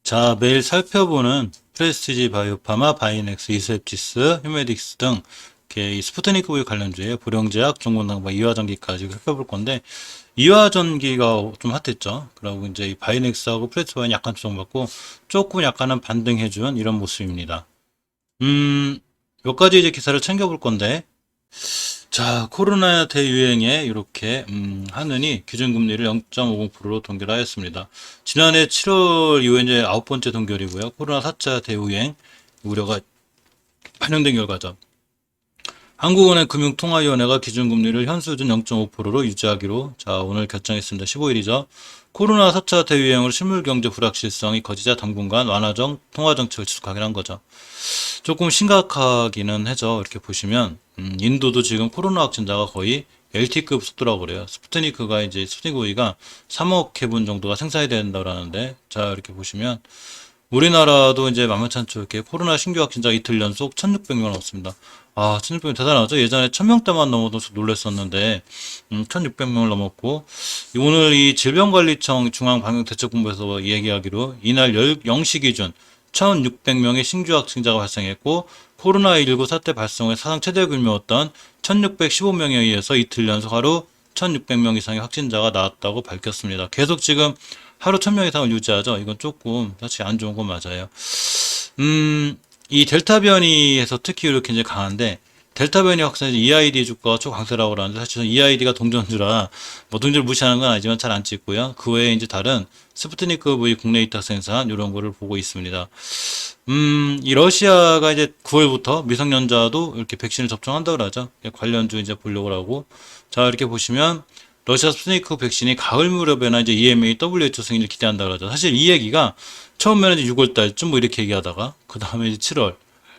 자, 매일 살펴보는 프레스티지 바이오파마, 바이넥스, 이셉지스, 휴메딕스 등 이렇게 이 스푸트니크 V 관련주의 보령제약, 종근당과 이화전기까지 살펴볼 건데, 이화전기가 좀 핫했죠. 그리고 이제 이 바이넥스하고 프레스티지는 약간 조정받고 조금 약간은 반등해준 이런 모습입니다. 몇 가지 이제 기사를 챙겨볼 건데, 자, 코로나 대유행에 이렇게 하느니 기준금리를 0.50%로 동결하였습니다. 지난해 7월 이후에 이제 9번째 동결이고요. 코로나 4차 대유행 우려가 반영된 결과죠. 한국은행 금융통화위원회가 기준금리를 현수준 0.5%로 유지하기로 자 오늘 결정했습니다. 15일이죠. 코로나 4차 대유행으로 실물경제 불확실성이 커지자 당분간 완화정 통화정책을 지속하긴 한 거죠. 조금 심각하기는 하죠. 이렇게 보시면 인도도 지금 코로나 확진자가 거의 LT급 속도라고 그래요. 스푸트니크가 이제 스푸트니크 V가 3억 회분 정도가 생산이 된다고 하는데 자 이렇게 보시면 우리나라도 이제 만만치 않죠. 이렇게 코로나 신규 확진자 이틀 연속 1600명 넘었습니다. 아, 1600명 대단하죠? 예전에 1000명대만 넘어도 놀랐었는데, 1600명을 넘었고, 오늘 이 질병관리청 중앙방역대책본부에서 얘기하기로 이날 0시 기준 1600명의 신규 확진자가 발생했고, 코로나19 사태 발생 후에 사상 최대 규모였던 1615명에 의해서 이틀 연속 하루 1600명 이상의 확진자가 나왔다고 밝혔습니다. 계속 지금 하루 1000명 이상을 유지하죠. 이건 조금 사실 안 좋은 건 맞아요. 이 델타 변이에서 특히 이렇게 이제 강한데 델타 변이 확산이 EID 주가가 초강세라고 그러는데 사실은 EID가 동전주라 뭐 동전을 무시하는 건 아니지만 잘 안 찍고요. 그 외에 이제 다른 스푸트니크 V 국내 위탁 생산 이런 거를 보고 있습니다. 이 러시아가 이제 9월부터 미성년자도 이렇게 백신을 접종한다고 하죠. 관련주 이제 보려고 하고 자 이렇게 보시면 러시아 스푸트니크 백신이 가을 무렵에나 이제 EMA, WHO 승인을 기대한다 그러죠. 사실 이 얘기가 처음에는 이제 6월 달쯤 뭐 이렇게 얘기하다가 그 다음에 이제 7월,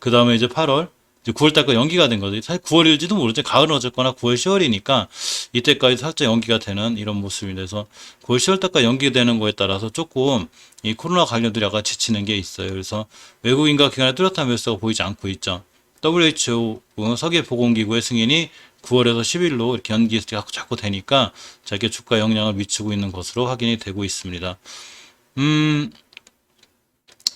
그 다음에 이제 8월, 이제 9월 달까지 연기가 된 거죠. 사실 9월일지도 모르죠. 가을은 어쨌거나 9월, 10월이니까 이때까지 살짝 연기가 되는 이런 모습입니다. 그래서 9월, 10월 달까지 연기되는 거에 따라서 조금 이 코로나 관련들이 약간 지치는 게 있어요. 그래서 외국인과 기관의 뚜렷한 매수가 보이지 않고 있죠. WHO 세계보건기구의 승인이 9월에서 10일로 이렇게 연기가 자꾸 되니까 자기 주가 영향을 미치고 있는 것으로 확인이 되고 있습니다.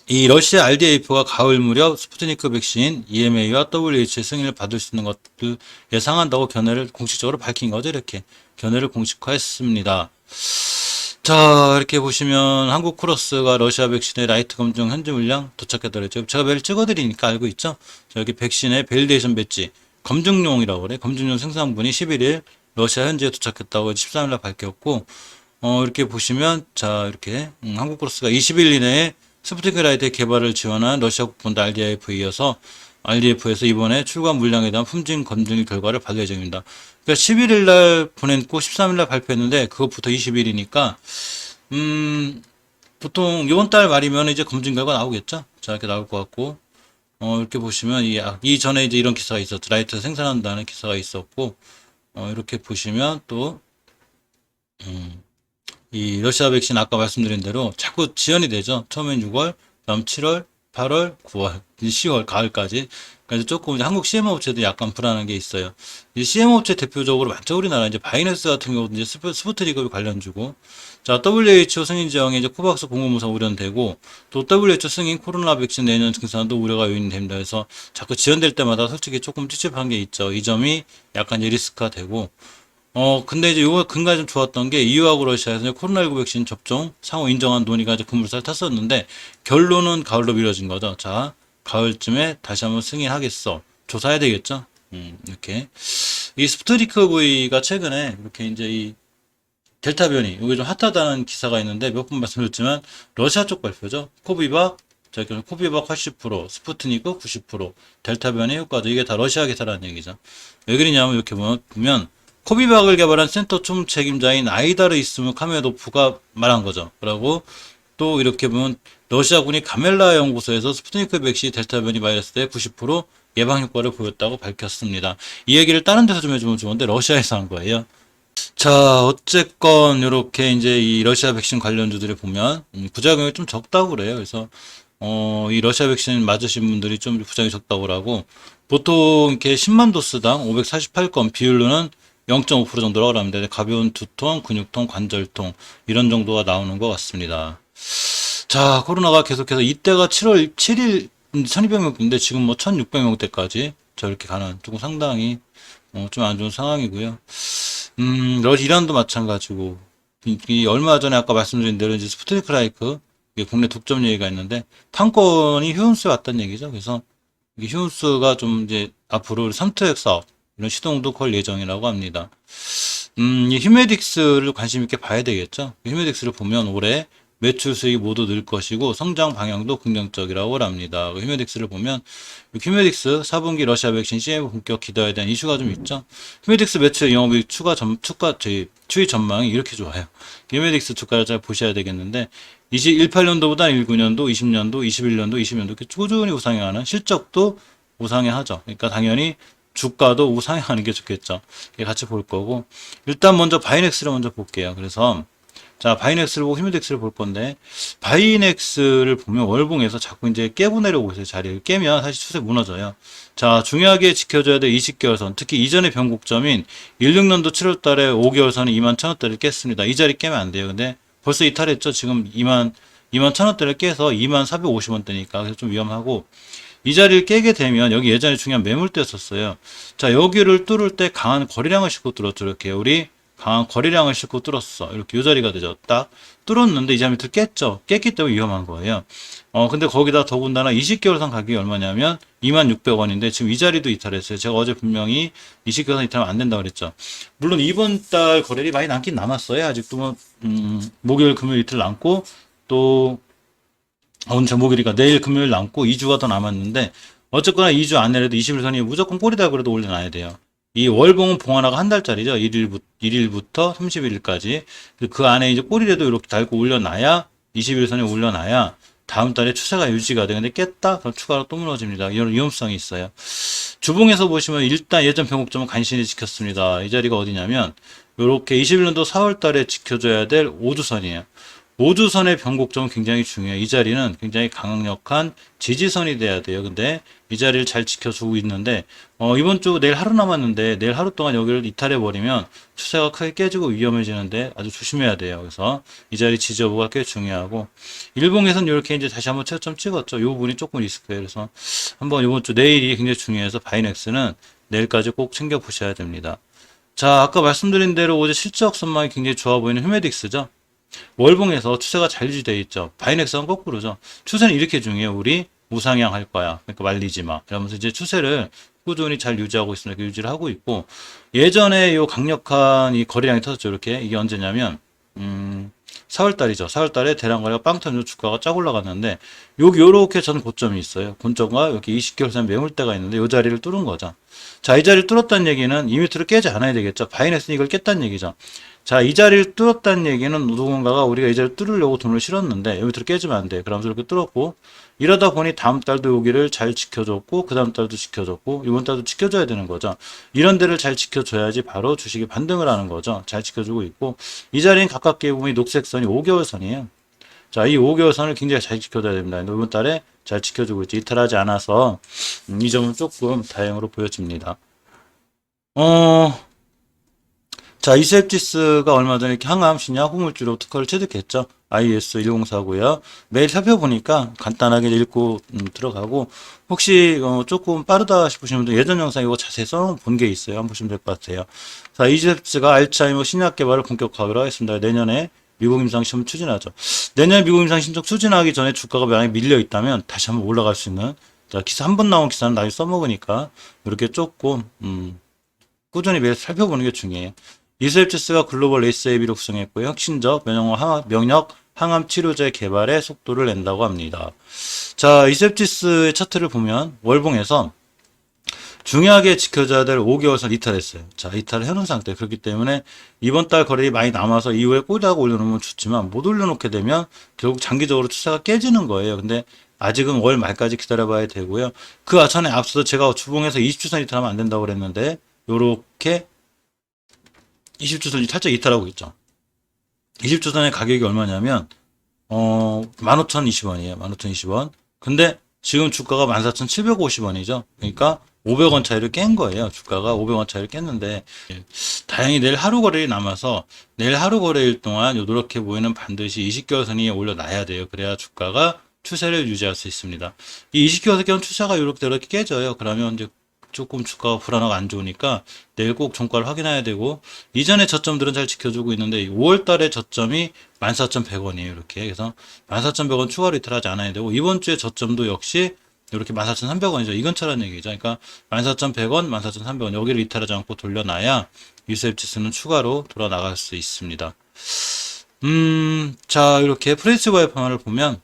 이 러시아 RDAF가 가을 무렵 스푸트니크 백신 EMA와 WH의 승인을 받을 수 있는 것들 예상한다고 견해를 공식적으로 밝힌 거죠. 이렇게 견해를 공식화했습니다. 자 이렇게 보시면 한국 크로스가 러시아 백신의 라이트 검증 현지 물량 도착했더랬죠. 제가 매일 찍어드리니까 알고 있죠. 자, 여기 백신의 밸리데이션 배지 검증용이라고 그래. 검증용 생산분이 11일 러시아 현지에 도착했다고 13일날 밝혔고 이렇게 보시면 자 이렇게 한국 크로스가 20일 이내에 스푸트니크 라이트의 개발을 지원한 러시아 국본도 RDIF에 이어서 RDF에서 이번에 출간 물량에 대한 품질 검증 결과를 발표 예정입니다. 그러니까 11일 날 보냈고 13일 날 발표했는데 그것부터 20일이니까 보통 이번 달 말이면 이제 검증 결과 나오겠죠. 자 이렇게 나올 것 같고 이렇게 보시면 이 전에 이제 이런 기사가 있었죠. 라이트 생산한다는 기사가 있었고 이렇게 보시면 또 이 러시아 백신 아까 말씀드린 대로 자꾸 지연이 되죠. 처음엔 6월, 다음 7월, 8월, 9월, 10월, 가을까지. 그래서 조금 이제 한국 CM 업체도 약간 불안한 게 있어요. 이 CM 업체 대표적으로 많죠. 우리나라 이제 바이너스 같은 경우도 이제 스푸트니크 관련주고. 자, WHO 승인 지형에 이제 코박스 공급무사 우려되고 또 WHO 승인 코로나 백신 내년 증산도 우려가 요인이 됩니다. 그래서 자꾸 지연될 때마다 솔직히 조금 찝찝한 게 있죠. 이 점이 약간 이제 리스크가 되고. 근데 이제 요거 근간에 좀 좋았던 게 EU하고 러시아에서 코로나19 백신 접종 상호 인정한 논의가 이제 급물살 탔었는데 결론은 가을로 미뤄진 거죠. 자, 가을쯤에 다시 한번 승인하겠어. 조사해야 되겠죠? 이렇게. 이 스푸트니크 V가 최근에 이렇게 이제 이 델타 변이, 이게 좀 핫하다는 기사가 있는데 몇 번 말씀드렸지만 러시아 쪽 발표죠. 코비박, 코비박 80%, 스푸트니크 90%, 델타 변이 효과도 이게 다 러시아 기사라는 얘기죠. 왜 그러냐면 이렇게 보면 코비박을 개발한 센터 총 책임자인 아이다르 이스무 카메도프가 말한 거죠. 그리고 또 이렇게 보면 러시아군이 가멜라 연구소에서 스푸트니크 백신 델타 변이 바이러스에 90% 예방 효과를 보였다고 밝혔습니다. 이 얘기를 다른 데서 좀 해주면 좋은데 러시아에서 한 거예요. 자, 어쨌건 이렇게 이제 이 러시아 백신 관련주들을 보면 부작용이 좀 적다고 그래요. 그래서 이 러시아 백신 맞으신 분들이 좀 부작용이 적다고 그러고 보통 이렇게 10만 도스당 548건 비율로는 0.5% 정도라고 합니다. 가벼운 두통, 근육통, 관절통 이런 정도가 나오는 것 같습니다. 자, 코로나가 계속해서 이때가 7월 7일 1200명대인데 지금 뭐 1600명대까지 저렇게 가는 조금 상당히 좀 안 좋은 상황이고요. 이란도 마찬가지고 이 얼마 전에 아까 말씀드린 대로 이제 스푸트니크 라이크 이게 국내 독점 얘기가 있는데 판권이 휴운스에 왔다는 얘기죠. 그래서 이 휴운스가 좀 이제 앞으로 3트랙 사업 이런 시동도 걸 예정이라고 합니다. 이 휴메딕스를 관심 있게 봐야 되겠죠. 휴메딕스를 보면 올해 매출 수익이 모두 늘 것이고 성장 방향도 긍정적이라고 합니다. 휴메딕스를 보면 휴메딕스 4분기 러시아 백신 CM 본격 기대에 대한 이슈가 좀 있죠. 휴메딕스 매출 영업이익 추이 전망이 이렇게 좋아요. 휴메딕스 주가를 잘 보셔야 되겠는데 18년도보다 19년도, 20년도, 21년도, 22년도 이렇게 꾸준히 우상향하는 실적도 우상향하죠. 그러니까 당연히 주가도 우상향하는 게 좋겠죠. 같이 볼 거고 일단 먼저 바이넥스를 먼저 볼게요. 그래서 자, 바이넥스를 보고 휴메덱스를 볼 건데, 바이넥스를 보면 월봉에서 자꾸 이제 깨고 내려오고 있어요. 자리를 깨면 사실 추세 무너져요. 자, 중요하게 지켜줘야 될 20개월선, 특히 이전의 변곡점인 16년도 7월 달에 5개월선이 21,000원대를 깼습니다. 이 자리 깨면 안 돼요. 근데 벌써 이탈했죠. 지금 21,000원대를 깨서 2450원대니까. 그래서 좀 위험하고, 이 자리를 깨게 되면 여기 예전에 중요한 매물대였었어요. 자, 여기를 뚫을 때 강한 거래량을 싣고 뚫었죠. 이렇게 우리 강한 거래량을 싣고 뚫었어. 이렇게 요 자리가 되죠. 딱 뚫었는데 이 자리 밑을 깼죠. 깼기 때문에 위험한 거예요. 근데 거기다 더군다나 20개월선 가격이 얼마냐면 26,600원인데 지금 이 자리도 이탈했어요. 제가 어제 분명히 20개월선 이탈하면 안 된다고 그랬죠. 물론 이번 달 거래일이 많이 남긴 남았어요. 아직도 뭐 목요일 금요일 이틀 남고 또 오늘 목요일이니까 내일 금요일 남고 2주가 더 남았는데 어쨌거나 2주 안에라도 21선이 무조건 꼬리다 그래도 올려놔야 돼요. 이 월봉은 봉하나가 한 달짜리죠. 1일부터 31일까지. 그 안에 이제 꼬리라도 이렇게 달고 올려놔야, 21선에 올려놔야 다음 달에 추세가 유지가 돼. 근데 깼다? 그럼 추가로 또 무너집니다. 이런 위험성이 있어요. 주봉에서 보시면 일단 예전 변곡점은 간신히 지켰습니다. 이 자리가 어디냐면, 요렇게 21년도 4월 달에 지켜줘야 될 5주선이에요. 5주선의 변곡점은 굉장히 중요해요. 이 자리는 굉장히 강력한 지지선이 돼야 돼요. 근데 이 자리를 잘 지켜주고 있는데 이번 주 내일 하루 남았는데 내일 하루 동안 여기를 이탈해 버리면 추세가 크게 깨지고 위험해지는데 아주 조심해야 돼요. 그래서 이 자리 지지 여부가 꽤 중요하고 일봉에서는 이렇게 이제 다시 한번 최저점 찍었죠. 이 부분이 조금 리스크예요. 그래서 한번 이번 주 내일이 굉장히 중요해서 바이넥스는 내일까지 꼭 챙겨 보셔야 됩니다. 자, 아까 말씀드린 대로 어제 실적 전망이 굉장히 좋아 보이는 휴메딕스죠. 월봉에서 추세가 잘 유지되어 있죠. 바이넥스는 거꾸로죠. 추세는 이렇게 중요해요. 우리 우상향 할 거야. 그러니까 말리지 마. 이러면서 이제 추세를 꾸준히 잘 유지하고 있습니다. 유지를 하고 있고 예전에 요 강력한 이 거래량이 터졌죠. 이렇게 이게 언제냐면 4월 달이죠. 4월 달에 대량 거래가 빵 터져 주가가 쫙 올라갔는데 여기 요렇게 전 고점이 있어요. 고점과 여기 20개월선 매물대가 있는데 요 자리를 뚫은 거죠. 자, 이 자리를 뚫었다는 얘기는 이 밑으로 깨지 않아야 되겠죠. 바이넥스는 이걸 깼다는 얘기죠. 자, 이 자리를 뚫었다는 얘기는 누군가가 우리가 이 자리를 뚫으려고 돈을 실었는데 여기 밑으로 깨지면 안 돼. 그러면서 이렇게 뚫었고 이러다 보니 다음 달도 여기를 잘 지켜줬고 그 다음 달도 지켜줬고 이번 달도 지켜줘야 되는 거죠. 이런 데를 잘 지켜줘야지 바로 주식이 반등을 하는 거죠. 잘 지켜주고 있고 이 자리는 가깝게 보면 녹색 선이 5개월 선이에요. 자, 이 5개월 선을 굉장히 잘 지켜줘야 됩니다. 이번 달에 잘 지켜주고 있지. 이탈하지 않아서 이 점은 조금 다행으로 보여집니다. 자, 이셉지스가 얼마 전에 이렇게 항암, 신약, 후물주로 특허를 취득했죠. IS1049고요. 매일 살펴보니까 간단하게 읽고 들어가고 혹시 조금 빠르다 싶으시면 예전 영상 이거 자세히 써본 게 있어요. 한번 보시면 될 것 같아요. 자, 이셉지스가 알츠하이머 신약 개발을 본격화하기로 하겠습니다. 내년에 미국 임상 시험 추진하죠. 내년 미국 임상 신청 추진하기 전에 주가가 만약에 밀려 있다면 다시 한번 올라갈 수 있는 자, 기사 한 번 나온 기사는 나중에 써먹으니까 이렇게 조금 꾸준히 매일 살펴보는 게 중요해요. 이셉지스가 글로벌 ACAB로 구성했고요. 혁신적 면역 항암 치료제 개발에 속도를 낸다고 합니다. 자, 이셉지스의 차트를 보면 월봉에서 중요하게 지켜져야 될 5개월선 이탈했어요. 자, 이탈을 해놓은 상태. 그렇기 때문에 이번 달 거래일이 많이 남아서 이후에 꼬리하고 올려놓으면 좋지만 못 올려놓게 되면 결국 장기적으로 추세가 깨지는 거예요. 근데 아직은 월 말까지 기다려봐야 되고요. 그 전에 앞서서 제가 주봉에서 20주선 이탈하면 안 된다고 그랬는데 요렇게 20주선이 살짝 이탈하고 있죠. 20주선의 가격이 얼마냐면 15,020원이에요. 15,020원. 근데 지금 주가가 14,750원이죠. 그러니까 500원 차이를 깬 거예요. 주가가 500원 차이를 깼는데 다행히 내일 하루 거래일이 남아서 내일 하루 거래일 동안 이렇게 보이는 반드시 20개월 선이 올려놔야 돼요. 그래야 주가가 추세를 유지할 수 있습니다. 이 20개월 선 추세가 이렇게 깨져요. 그러면 이제 조금 주가가 불안하고 안 좋으니까 내일 꼭 종가를 확인해야 되고, 이전에 저점들은 잘 지켜주고 있는데 5월 달에 저점이 14,100원이에요. 이렇게. 그래서 14,100원 추가로 이탈하지 않아야 되고, 이번 주에 저점도 역시 이렇게 14,300원이죠. 이건 차라는 얘기죠. 그러니까 14,100원, 14,300원 여기를 이탈하지 않고 돌려놔야 유셉 지수는 추가로 돌아 나갈 수 있습니다. 자, 이렇게 프레스바이오 판을 보면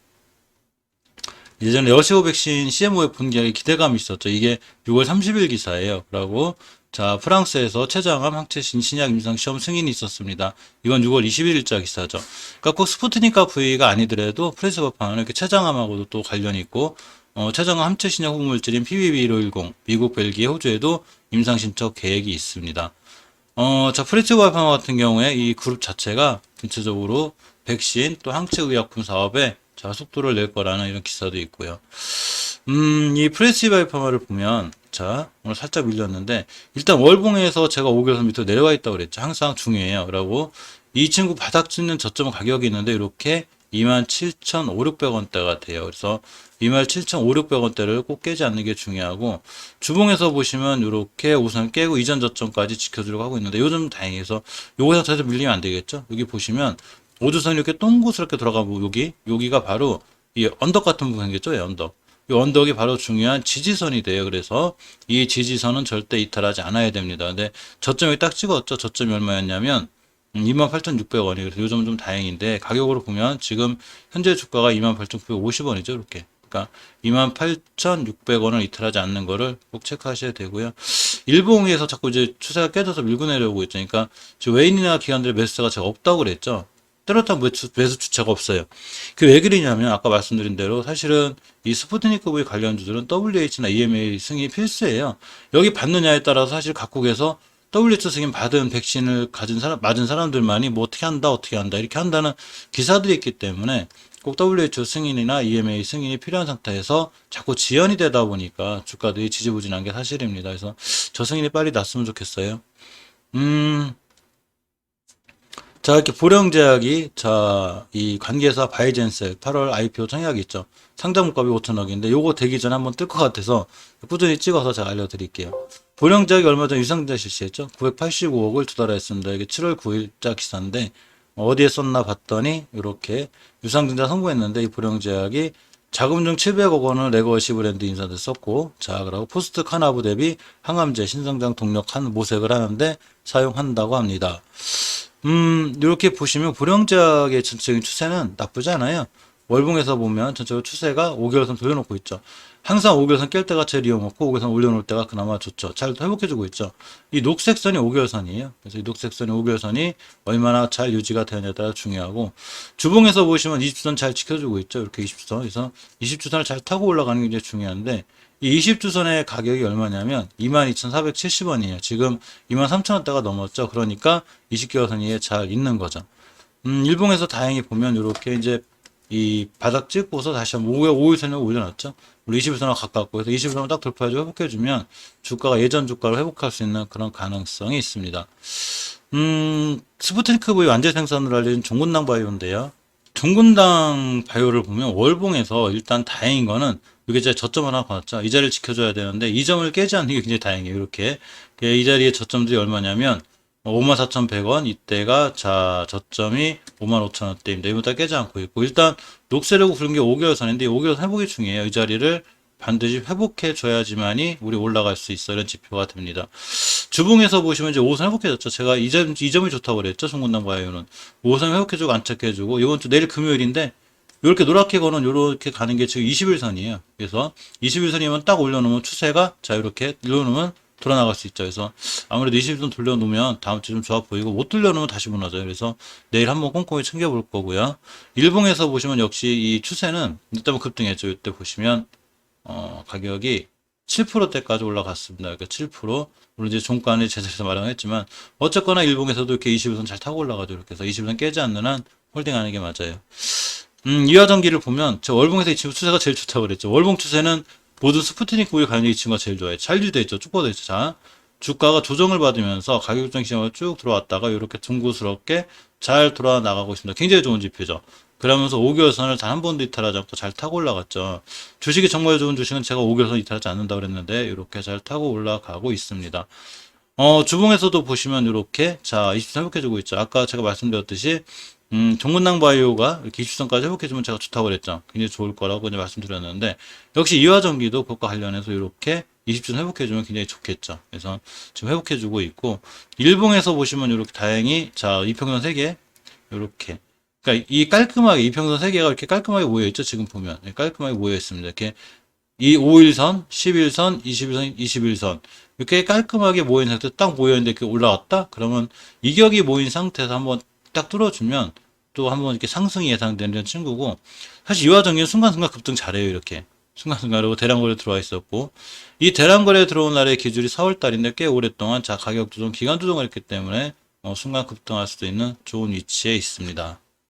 예전에 러시아 백신 CMO의 분기에 기대감이 있었죠. 이게 6월 30일 기사예요. 그리고 자, 프랑스에서 최장암 항체 신약 임상 시험 승인이 있었습니다. 이건 6월 21일자 기사죠. 그러니까 꼭 스푸트니카 V가 아니더라도 프레스바이오는 이렇게 최장암하고도 또 관련이 있고, 최장암 항체 신약 후물질인 PBB150 미국, 벨기에, 호주에도 임상 신청 계획이 있습니다. 자, 프레스바이오 같은 경우에 이 그룹 자체가 전체적으로 백신 또 항체 의약품 사업에 자, 속도를 낼 거라는 이런 기사도 있고요. 이 프레시바이오 파마를 보면, 자, 오늘 살짝 밀렸는데, 일단 월봉에서 제가 5개월 밑으로 내려와 있다고 그랬죠. 항상 중요해요. 그리고 이 친구 바닥 찍는 저점 가격이 있는데, 이렇게 27,500원대가 돼요. 그래서 27,500원대를 꼭 깨지 않는 게 중요하고, 주봉에서 보시면 이렇게 우선 깨고 이전 저점까지 지켜주려고 하고 있는데, 요즘 다행해서 요거 상태에서 밀리면 안 되겠죠. 여기 보시면 오주선이 이렇게 동그랗게 들어가고, 여기가 바로 이 언덕 같은 부분 생겼죠. 예, 언덕. 이 언덕이 바로 중요한 지지선이 돼요. 그래서 이 지지선은 절대 이탈하지 않아야 됩니다. 근데 저점이 딱 찍었죠. 저점이 얼마였냐면 28,600원이. 그래서 요즘은 좀 다행인데, 가격으로 보면 지금 현재 주가가 28,950원이죠. 이렇게. 그러니까 28,600원을 이탈하지 않는 거를 꼭 체크하셔야 되고요. 일봉에서 자꾸 이제 추세가 깨져서 밀고 내려오고 있죠. 그러니까 지금 외인이나 기관들의 매수가 제가 없다고 그랬죠. 뚜렷한 매수 주체가 없어요. 그게 왜 그러냐면, 아까 말씀드린 대로 사실은 이 스푸트니크 V 관련주들은 WH나 EMA 승인이 필수예요. 여기 받느냐에 따라서 사실 각국에서 WHO 승인 받은 백신을 맞은 사람들만이 뭐 어떻게 한다 이렇게 한다는 기사들이 있기 때문에 꼭 WHO 승인이나 EMA 승인이 필요한 상태에서 자꾸 지연이 되다 보니까 주가들이 지지부진한 게 사실입니다. 그래서 저 승인이 빨리 났으면 좋겠어요. 자, 이렇게 보령제약이, 자, 이 관계사 바이젠셀 8월 IPO 청약이 있죠. 상장 물값이 5천억인데, 요거 되기 전에 한번 뜰 것 같아서 꾸준히 찍어서 제가 알려드릴게요. 보령제약이 얼마 전 유상증자 실시했죠. 985억을 투자했습니다. 이게 7월 9일자 기사인데, 어디에 썼나 봤더니, 이렇게 유상증자 성공했는데, 이 보령제약이 자금 중 700억 원을 레거시 브랜드 인사들 썼고, 자, 그리고 포스트 카나브 대비 항암제 신성장 동력한 모색을 하는데 사용한다고 합니다. 이렇게 보시면 보령제약의 전체적인 추세는 나쁘지 않아요. 월봉에서 보면 전체적으로 추세가 5개월선 돌려놓고 있죠. 항상 5개월선 깰 때가 제일 이용없고 5개월선 올려놓을 때가 그나마 좋죠. 잘 회복해주고 있죠. 이 녹색선이 5개월선이에요. 그래서 이 녹색선이 5개월선이 얼마나 잘 유지가 되느냐에 따라 중요하고, 주봉에서 보시면 20주선 잘 지켜주고 있죠. 이렇게 20주선. 그래서 20주선을 잘 타고 올라가는 게 굉장히 중요한데, 이 20주선의 가격이 얼마냐면 22,470원이에요. 지금 23,000원대가 넘었죠. 그러니까 20개월 선이에 잘 있는 거죠. 일봉에서 다행히 보면 이렇게 이제 이 바닥 찍고서 다시 한번 5일선을 올려놨죠. 우리 21선과 가깝고, 그래서 21선을 딱 돌파해주고 회복해주면 주가가 예전 주가를 회복할 수 있는 그런 가능성이 있습니다. 스푸트니크 V 완제 생산을 알려진 종군당 바이오인데요. 종군당 바이오를 보면 월봉에서 일단 다행인 거는, 이게 제 저점 하나 봤죠. 이 자리를 지켜줘야 되는데 이 점을 깨지 않는 게 굉장히 다행이에요. 이렇게 이 자리에 저점들이 얼마냐면 54,100원, 이때가 자 저점이 55,000원대입니다. 이번 달 깨지 않고 있고, 일단 녹색이라고 부른 게 5개월선인데 5개월선 회복이 중요해요. 이 자리를 반드시 회복해 줘야지만이 우리 올라갈 수 있어, 이런 지표가 됩니다. 주봉에서 보시면 이제 5선 회복해줬죠. 제가 이 점이 좋다고 그랬죠. 종군당 바이오는 5선 회복해주고 안착해주고, 이번 주 내일 금요일인데 이렇게 노랗게 거는 이렇게 가는 게 지금 21선이에요. 그래서 21선이면 딱 올려놓으면 추세가 자 이렇게 올려놓으면 돌아나갈 수 있죠. 그래서 아무래도 21선 돌려놓으면 다음 주 좀 좋아 보이고, 못 돌려놓으면 다시 무너져요. 그래서 내일 한번 꼼꼼히 챙겨볼 거고요. 일봉에서 보시면 역시 이 추세는 이때 급등했죠. 이때 보시면 가격이 7%대까지 올라갔습니다. 그러니까 7%. 물론 이제 종가는 제자리에서 마련했지만 어쨌거나 일봉에서도 이렇게 21선 잘 타고 올라가죠. 이렇게 해서 21선 깨지 않는 한 홀딩하는 게 맞아요. 이하전기를 보면 저 월봉에서 이 친구 추세가 제일 좋다고 그랬죠. 월봉 추세는 모든 스푸트니크 V 관련 이 친구가 제일 좋아요. 잘 유지돼 있죠. 쭉 뻗어 있죠. 자, 주가가 조정을 받으면서 가격 조정 시장으로 쭉 들어왔다가 이렇게 둥그스럽게 잘 돌아 나가고 있습니다. 굉장히 좋은 지표죠. 그러면서 5개월 선을 단 한 번도 이탈하지 않고 잘 타고 올라갔죠. 주식이 정말 좋은 주식은 제가 5개월 선 이탈하지 않는다고 그랬는데 이렇게 잘 타고 올라가고 있습니다. 주봉에서도 보시면 이렇게 자 20선 회복해주고 있죠. 아까 제가 말씀드렸듯이 종근당 바이오가 이렇게 20선까지 회복해주면 제가 좋다고 그랬죠. 굉장히 좋을 거라고 이제 말씀드렸는데 역시 이화전기도 그것과 관련해서 이렇게 20선 회복해주면 굉장히 좋겠죠. 그래서 지금 회복해주고 있고 일봉에서 보시면 이렇게 다행히 자 이평선 3개 이렇게 그러니까 이 깔끔하게 이평선 3개가 이렇게 깔끔하게 모여 있죠. 지금 보면 깔끔하게 모여 있습니다. 이렇게 이 5일선, 11선, 21선, 21선 이렇게 깔끔하게 모인 상태에서 딱 모여있는데 이렇게 올라왔다? 그러면 이격이 모인 상태에서 한번 딱 뚫어주면 또 한번 이렇게 상승이 예상되는 친구고 사실 이화전기는 순간순간 급등 잘해요. 이렇게 순간순간 그리고 대량거래 들어와 있었고 이 대량거래 들어온 날의 기준이 4월달인데 꽤 오랫동안 자 가격 조정, 기간 조정을 했기 때문에 순간 급등할 수도 있는 좋은 위치에 있습니다.